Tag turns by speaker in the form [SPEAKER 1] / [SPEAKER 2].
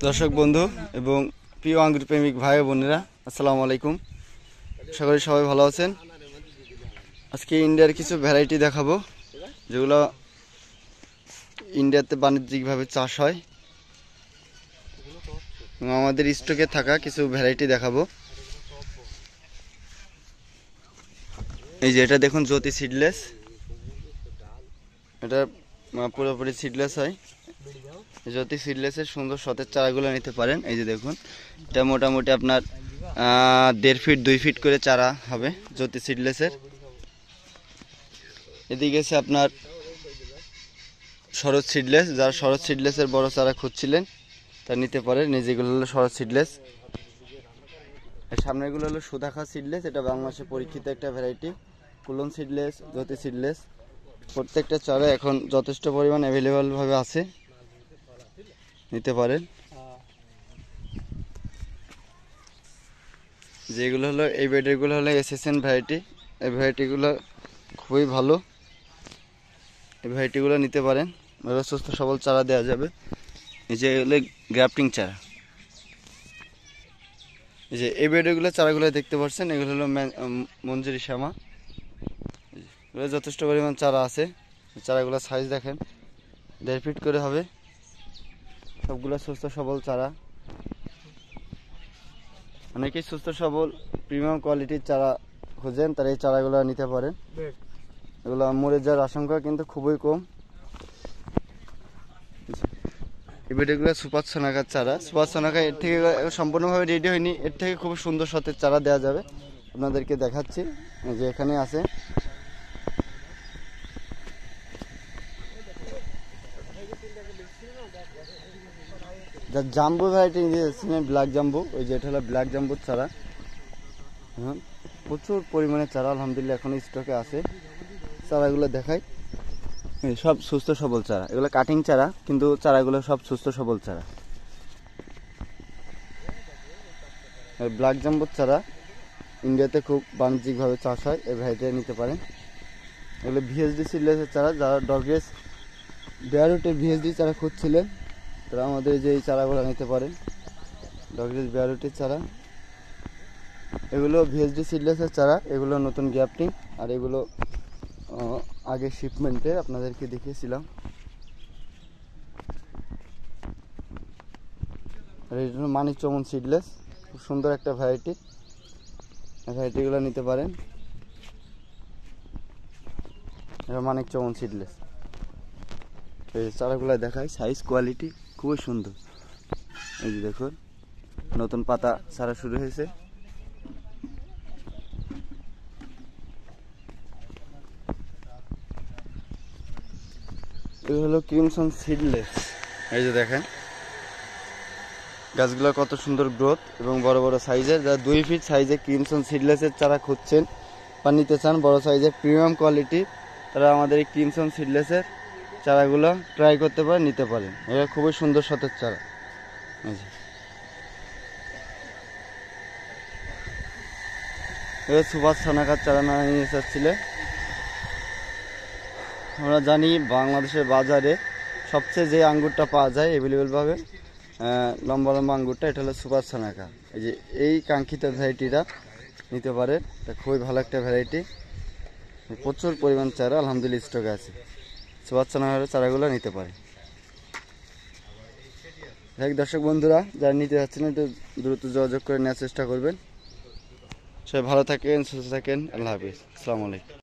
[SPEAKER 1] দর্শক বন্ধু এবং প্রিয় আঙ্গুর প্রেমিক ভাই বোনেরা, আসসালামু আলাইকুম। আশা করি সবাই ভালো আছেন। আজকে ইন্ডিয়ার কিছু ভ্যারাইটি দেখাবো যেগুলো ইন্ডিয়াতে বাণিজ্যিকভাবে চাষ হয় এবং আমাদের স্টকে থাকা কিছু ভ্যারাইটি দেখাবো। এই যে এটা দেখুন, জ্যোতি সিডলেস। এটা পুরোপুরি সিডলেস হয়। জ্যোতি সিডলেসের সুন্দর সতেজ চারাগুলো নিতে পারেন। এই যে দেখুন, এটা মোটামুটি আপনার 1.5 ফিট 2 ফিট করে চারা হবে জ্যোতি সিডলেসের। এদিকে আছে আপনার শরৎ সিডলেস। যারা শরৎ সিডলেসের বড় চারা খুঁজছিলেন তা নিতে পারেন। যেগুলো হলো শরৎ সিডলেস। সামনেগুলো হলো সুধাখা সিডলেস। এটা বাংলাদেশে পরীক্ষিত একটা ভ্যারাইটি। কুলন সিডলেস, জ্যোতি সিডলেস, প্রত্যেকটা চারা এখন যথেষ্ট পরিমাণ অ্যাভেলেবল ভাবে আছে, নিতে পারেন। যেগুলো হলো এই বেডেরগুলো হলো এসএসএন ভ্যারাইটি। এই ভ্যারাইটিগুলো খুবই ভালো। এই ভ্যারাইটিগুলো নিতে পারেন, ভালো সুস্থ সবল চারা দেওয়া যাবে। এই যে হলো গ্রাফটিং চারা। এই যে এই বেডেরগুলো চারাগুলো দেখতে পাচ্ছেন, এগুলো হলো মঞ্জুরি শ্যামা। এগুলো যথেষ্ট পরিমাণ চারা আছে। চারাগুলো সাইজ দেখেন, 1.5 ফিট করে হবে। সবগুলো সুস্থ সবল চারা। অনেকেই সুস্থ সবল প্রিমিয়াম কোয়ালিটির চারা খোঁজেন, তারা এই চারাগুলো নিতে পারেন। এগুলো মরে যাওয়ার আশঙ্কা কিন্তু খুবই কম। এই বেডগুলো সুপার সোনাকার চারা। সুপার সোনাকা এর থেকে সম্পূর্ণভাবে রেডি হয়নি, এর থেকে খুব সুন্দর সতেজ চারা দেওয়া যাবে। আপনাদেরকে দেখাচ্ছি, যে এখানে আছে। যা জাম্বু ভ্যারাইটি নিয়ে যাচ্ছেন, ব্ল্যাক জাম্বু। ওই যে এটা হলো ব্ল্যাক জাম্বুর চারা। হ্যাঁ, প্রচুর পরিমাণে চারা আলহামদুলিল্লাহ এখন স্টকে আছে। চারাগুলো দেখাই, সব সুস্থ সবল চারা। এগুলো কাটিং চারা, কিন্তু চারাগুলো সব সুস্থ সবল চারা। ব্ল্যাক জাম্বুর চারা ইন্ডিয়াতে খুব বাণিজ্যিকভাবে চাষ হয়, এই ভ্যারাইটি নিতে পারেন। এগুলো ভিএসডি সিডলেসের চারা। যারা ডগরেস বেয়ারুটের ভিএসডি চারা খুঁজছিলেন তারা আমাদের যে এই চারাগুলো নিতে পারেন, ডগরেস বেয়ারুটের চারা। এগুলো ভিএসডি সিডলেসের চারা। এগুলো নতুন গ্যাপটিং, আর এগুলো আগে শিপমেন্টে আপনাদেরকে দেখিয়েছিলাম। আর এই জন্য মানিক চমন সিডলেস, খুব সুন্দর একটা ভ্যারাইটি। এই ভ্যারাইটিগুলো নিতে পারেন। এটা মানিক চমন সিডলেস। এই চারাগুলো দেখায়, সাইজ কোয়ালিটি খুবই সুন্দর। এই যে দেখুন, নতুন পাতা ছাড়া শুরু হয়েছে। এই হলো ক্রিমসন সিডলেস। এই যে দেখেন গাছগুলো কত সুন্দর গ্রোথ এবং বড় বড় সাইজের। যারা 2 ফিট সাইজে ক্রিমসন সিডলেসের চারা খুঁজছেন বা নিতে চান বড় সাইজের প্রিমিয়াম কোয়ালিটি, তারা আমাদের এই ক্রিমসন সিডলেসের চারাগুলো ট্রাই করতে পারেন, নিতে পারেন। এটা খুবই সুন্দর সতেজ চারা। এটা সুভাষ সোনাকার চারা না নিয়ে চাচ্ছিলে। আমরা জানি বাংলাদেশের বাজারে সবচেয়ে যে আঙ্গুরটা পাওয়া যায় অ্যাভেলেবেলভাবে, লম্বা লম্বা আঙ্গুরটা, এটা হলো সুপার সোনাকা। এই যে এই কাঙ্ক্ষিত ভ্যারাইটিটা নিতে পারে। এটা খুবই ভালো একটা ভ্যারাইটি। প্রচুর পরিমাণ চারা আলহামদুলিল্লাহ স্টকে আছে। সুপার সোনাকার চারাগুলো নিতে পারে। দর্শক বন্ধুরা, যারা নিতে যাচ্ছেন একটু দ্রুত যোগাযোগ করে নেওয়ার চেষ্টা করবেন। সবাই ভালো থাকেন, সুস্থ থাকেন। আল্লাহ হাফিজ, আসসালামু আলাইকুম।